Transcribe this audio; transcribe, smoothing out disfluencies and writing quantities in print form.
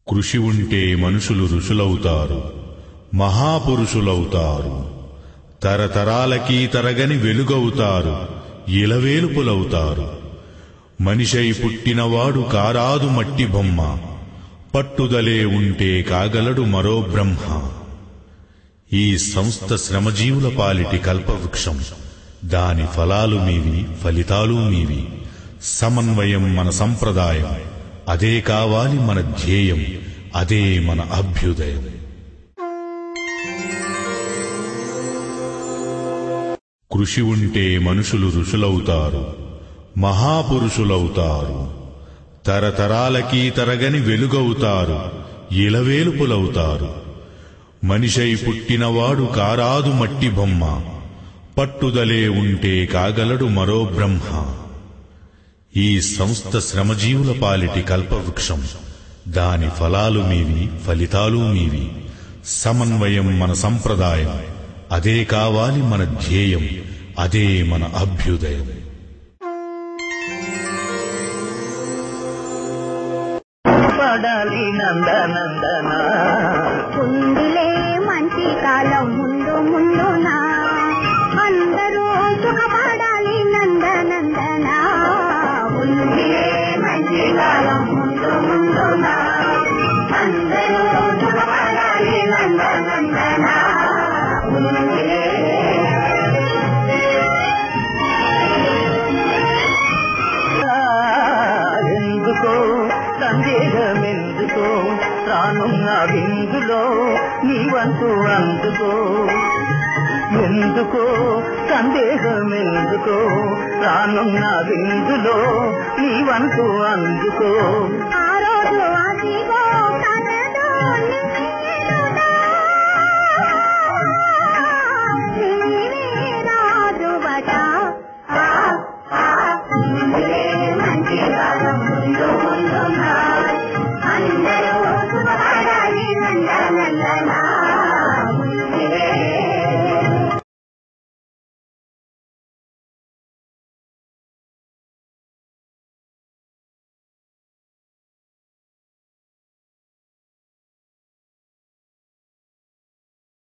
కృషి ఉంటే మనుషులు ఋషులవుతారు, మహాపురుషులవుతారు. తరతరాలకీ తరగని వెలుగవుతారు, ఇలవేలుపులవుతారు. మనిషై పుట్టినవాడు కారాదు మట్టి బొమ్మ, పట్టుదలే ఉంటే కాగలడు మరో బ్రహ్మ. ఈ సంస్థ శ్రమజీవుల పాలిటి కల్పవృక్షం. దాని ఫలాలు మీవి, ఫలితాలు మీవి. సమన్వయం మన సంప్రదాయం, అదే కావాలి మన ధ్యేయం, అదే మన అభ్యుదయం. కృషి ఉంటే మనుషులు ఋషులవుతారు, మహాపురుషులవుతారు. తరతరాలకీ తరగని వెలుగవుతారు, ఇలవేలుపులవుతారు. మనిషై పుట్టినవాడు కారాదు మట్టి బొమ్మ, పట్టుదలే ఉంటే కాగలడు మరో బ్రహ్మ. ఈ సంస్థ శ్రమజీవుల పాలిటి కల్పవృక్షం. దాని ఫలాలు మీవి, ఫలితాలు మీవి. సమన్వయం మన సంప్రదాయం, అదే కావాలి మన ధ్యేయం, అదే మన అభ్యుదయం. పడాలి నందనందన ఉందిలే మంచి కాలం ముందు ముందునా, అందరూ సుఖపడాలి నందనందన. ఉందిలే మంచి కాలం ముందు ముందునా, అందరూ సుఖపడాలి నందనందన. ఎందుకో సందేహమెందుకో, రానున్న విందులో నీ వంతు అందుకో. ఎందుకో సందేహమెందుకో, రానున్న విందులో నీ వంతు అందుకో. ఆ రోజు అదిగో